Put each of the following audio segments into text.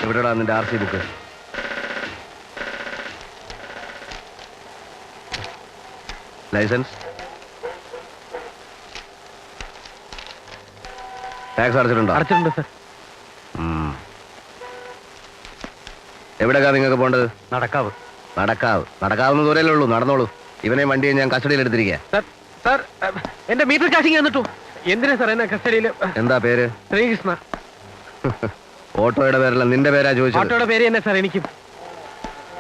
എവിടെടാ നിന്റെ RC book? Licence? Tax അടച്ചിട്ടുണ്ടോ? അടച്ചിട്ടുണ്ട് സർ. എവിടെക്കാ നിങ്ങൾക്ക് പോണ്ടത്? നടക്കാവ്. നടക്കാവുന്ന ദൂരല്ലേ ഉള്ളൂ, നടന്നോളൂ. ഇവനെ വണ്ടിയെ ഞാൻ കസ്റ്റഡിയിൽ എടുത്തിരിക്കുക. സർ, എന്റെ മീറ്റർ കാശിങ് തന്നിട്ടു. എന്തിനാ സാർ എന്നെ കസ്റ്റഡിയിൽ? എന്താ പേര്? ശ്രീകൃഷ്ണ. ഓട്ടോയുടെ പേരല്ല, നിന്റെ പേരാ ചോദിച്ചത്. ഓട്ടോയുടെ പേര് തന്നെ സാർ. എനിക്കും.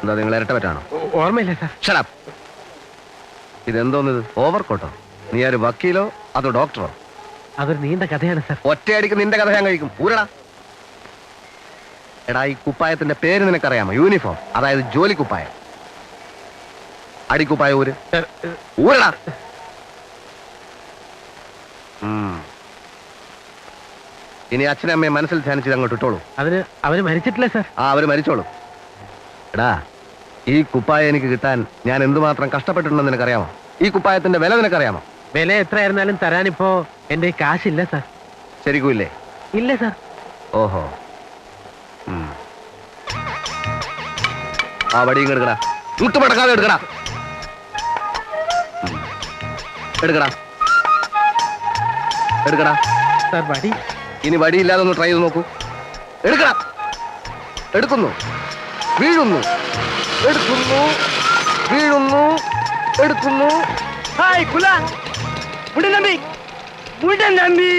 എന്താ നിങ്ങൾ ഇരട്ട പറ്റാണോ? ഓർമ്മയില്ല സാർ. Shut up. ഇതെന്തോന്നിത്? ഓവർകോട്ടോ? നീ ആര്, വക്കീലോ അതോ ഡോക്ടറോ? അതൊരു നീണ്ട കഥയാണ് സാർ. ഒറ്റയടിക്ക് നിന്റെ കഥ ഞാൻ കഴിക്കും. ഊരടാ. എടാ, ഈ കുപ്പായത്തിന്റെ പേര് നിനക്കറിയാമോ? യൂണിഫോം, അതായത് ജോലി കുപ്പായം. അടിക്കുപ്പായ ഊര്. ഊരടാ. ഇനി അച്ഛനും അമ്മയെ മനസ്സിൽ ധ്യാനിച്ചത് അങ്ങോട്ട് ഇട്ടോളൂ. അതിന് അവര് മരിച്ചിട്ടില്ല സാർ. അവര് മരിച്ചോളൂ. എടാ, ഈ കുപ്പായം എനിക്ക് കിട്ടാൻ ഞാൻ എന്തുമാത്രം കഷ്ടപ്പെട്ടിട്ടുണ്ടെന്ന് നിനക്കറിയാമോ? ഈ കുപ്പായത്തിന്റെ വില നിനക്കറിയാമോ? വില എത്രയായിരുന്നാലും തരാനിപ്പോ എന്റെ കാശില്ല സാർ. ശരിക്കും ഇല്ലേ? ഇല്ല സാർ. ഓഹോ. ആ വടിയും എടുക്കടാ. മുട്ടുമടക്കാതെ എടുക്കടാ. എടുക്കടാ സാർ. വടി ഇനി വടിയില്ലാതെ ഒന്ന് ട്രൈ ചെയ്ത് നോക്കൂ. എടുക്കടാ. എടുക്കുന്നു, വീഴുന്നു, എടുക്കുന്നു, വീഴുന്നു, എടുക്കുന്നു. ഹായ് കുല മുടിനമ്പി, മുടിനമ്പി.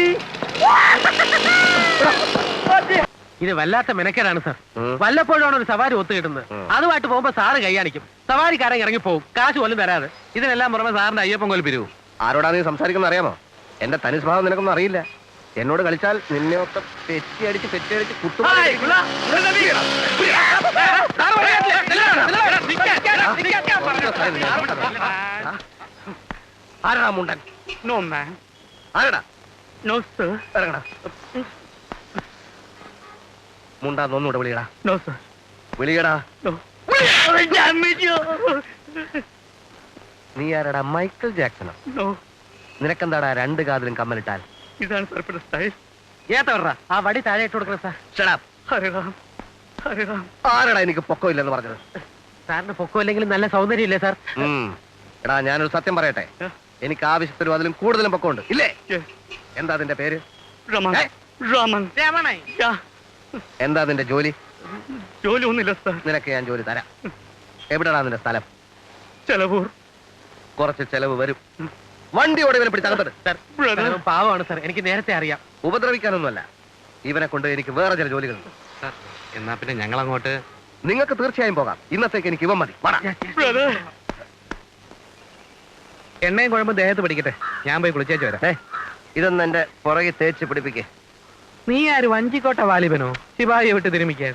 ഇത് വല്ലാത്ത മെനക്കേടാണ് സാർ. വല്ലപ്പോഴാണ് ഒരു സവാരി ഒത്തു കിട്ടുന്നത്. അതുമായിട്ട് പോകുമ്പോ സാറ് കൈയാണിക്കും. സവാരിക്കാരൻ ഇറങ്ങി പോകും, കാശ് പോലും തരാതെ. ഇതിനെല്ലാം പുറമെ സാറിന്റെ അയ്യപ്പൻ കോൽ പിരിവും. ആരോടാ നീ സംസാരിക്കുന്ന അറിയാമോ? എന്റെ തനി സ്വഭാവം നിനക്കൊന്നും അറിയില്ല. എന്നോട് കളിച്ചാൽ നിന്നെയൊക്കെ പെറ്റിയടിച്ച് കുത്തു. ആരാ മുണ്ടൻ? ആരടാ? ഇറങ്ങടാ. മുണ്ടാന്നൊന്നുകൂടെ വിളിയടാ. വിളിയടാ. നീ ആരടാ? മൈക്കിൾ ജാക്സണോ? നിനക്കെന്താടാ രണ്ട് കാതിലും കമ്മലിട്ടാൽ? ഇതാണ് സാർ സ്റ്റൈൽ. ഏത്തവറാ ആ വടി താഴെ ഇട്ട് കൊടുക്കണം സാർ. ആരടാ എനിക്ക് പൊക്കം ഇല്ലെന്ന് പറഞ്ഞത്? സാറിന് പൊക്കം ഇല്ലെങ്കിലും നല്ല സൗന്ദര്യം ഇല്ലേ സാർ? എടാ, ഞാനൊരു സത്യം പറയട്ടെ. എനിക്ക് ആവശ്യത്തിലും അതിലും കൂടുതലും പൊക്കമുണ്ട് ഇല്ലേ? എന്താ അതിന്റെ പേര്? എന്താ അതിന്റെ ജോലി? ജോലി ഒന്നുമില്ല സാർ. നിനക്ക് ഞാൻ ജോലി തരാം. എവിടെയാണ് നിന്റെ സ്ഥലം? ചെലവൂർ. കുറച്ച് ചെലവ് വരും. വണ്ടി ഓടിവനെ പിടിച്ചകത്തത്. പാവമാണ് സാർ, എനിക്ക് നേരത്തെ അറിയാം. ഉപദ്രവിക്കാനൊന്നുമല്ല, ഇവനെ കൊണ്ട് എനിക്ക് വേറെ ചില ജോലികളുണ്ട്. എന്നാ പിന്നെ ഞങ്ങൾ അങ്ങോട്ട്. നിങ്ങൾക്ക് തീർച്ചയായും പോകാം. ഇന്നത്തേക്ക് എനിക്ക് ഇവൻ മതി. എണ്ണയും കുഴമ്പ് ദേഹത്ത് പിടിക്കട്ടെ, ഞാൻ പോയി കുളിച്ചേച്ച് വരാം. ഇതൊന്ന് എന്റെ പുറകെ തേച്ച് പിടിപ്പിക്കേ. നീ ആര്, വഞ്ചിക്കോട്ട വാലിബനോ? ശിവാജിയെ വിട്ട് തിരുമിക്കാൻ?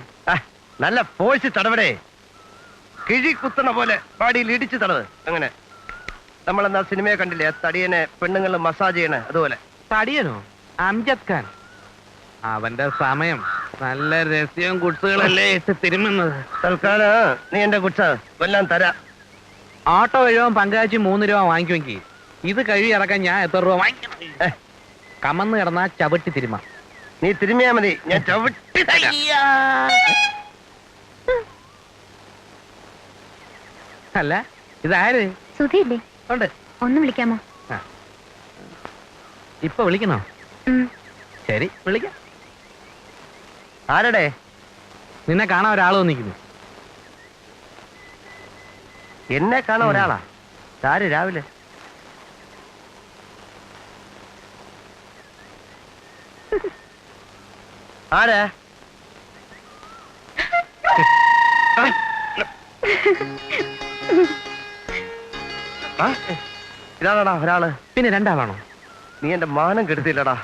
നല്ല ഫോഴ്സ് തടവടേ. കിഴി കുത്തണ പോലെ പാടിയിൽ ഇടിച്ച് തടവ്. അങ്ങനെ നമ്മളെന്നാ സിനിമയെ കണ്ടില്ലേ, തടിയനെ പെണ്ണുങ്ങൾ മസാജ് ചെയ്യണേ അതുപോലെ. തടിയനോ? അംജദ് ഖാൻ. അവന്റെ സമയം. നല്ല രഹസ്യവും കുട്സുകളല്ലേ ഇട്ട് തിരുമുന്നത്. തൽക്കാലം നീ എന്റെ കുട്സ എല്ലാം തരാം. ഓട്ടോ 7 പങ്കാച്ചി 3 രൂപ വാങ്ങിക്കുമെങ്കിൽ ഇത് കഴിവ് ഇറക്കാൻ ഞാൻ എത്ര രൂപ വാങ്ങിക്കണം? കമന്ന് കിടന്നാ ചവിട്ടി തിരുമ. നീ തിരുമിയാ മതി, ഞാൻ ചവിട്ടി. അല്ല ഇതാര്? സുധിയില്ലേ? ഉണ്ട്. ഒന്ന് വിളിക്കാമോ? ഇപ്പൊ വിളിക്കണോ? ശരി, വിളിക്കാം. ആരടെ? നിന്നെ കാണാൻ ഒരാൾ വന്നിരിക്കുന്നു. എന്നെ കാണാൻ ഒരാളാ? ആര് രാവിലെ? ആരാ? ഇതാണോടാ ഒരാള്? പിന്നെ രണ്ടാളാണോ? നീ എന്റെ മാനം കെടുത്തില്ലടാ.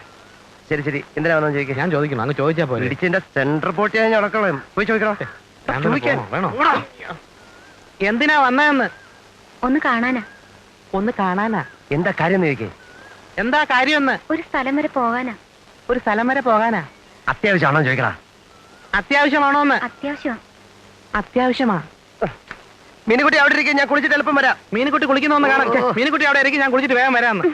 ശരി ശരി, എന്തിനാ വന്നു ചോദിക്കാം? ഞാൻ ചോദിക്കണം, അങ്ങ് ചോദിച്ചാ പോലെ. ഇടിച്ചിന്റെ സെന്റർ പോട്ടി ഞാൻ നടക്കണം. പോയി ചോദിക്കണോ? വേണോ? എന്തിനാ വന്നതെന്ന്? ഒന്ന് കാണാനാ. ഒന്ന് കാണാനാ? എന്താ കാര്യം ചോദിക്കേ? എന്താ കാര്യമെന്ന്? ഒരു സ്ഥലം വരെ പോകാനാ. ഒരു സ്ഥലം വരെ പോകാനാ? അത്യാവശ്യമാണോ ചോദിക്കടാ? അത്യാവശ്യമാണോന്ന്? അത്യാവശ്യമാ. അത്യാവശ്യമാ. മീനുകുട്ടി അവിടെ ഇരിക്കും, ഞാൻ കുളിച്ചിട്ട് എളുപ്പം വരാം. മീനുകുട്ടി കുളിക്കുന്ന ഒന്ന് കാണാം. മീനുകുട്ടി അവിടെ ഇരിക്കും, ഞാൻ കുളിച്ചിട്ട് വേഗം വരാമെന്ന്.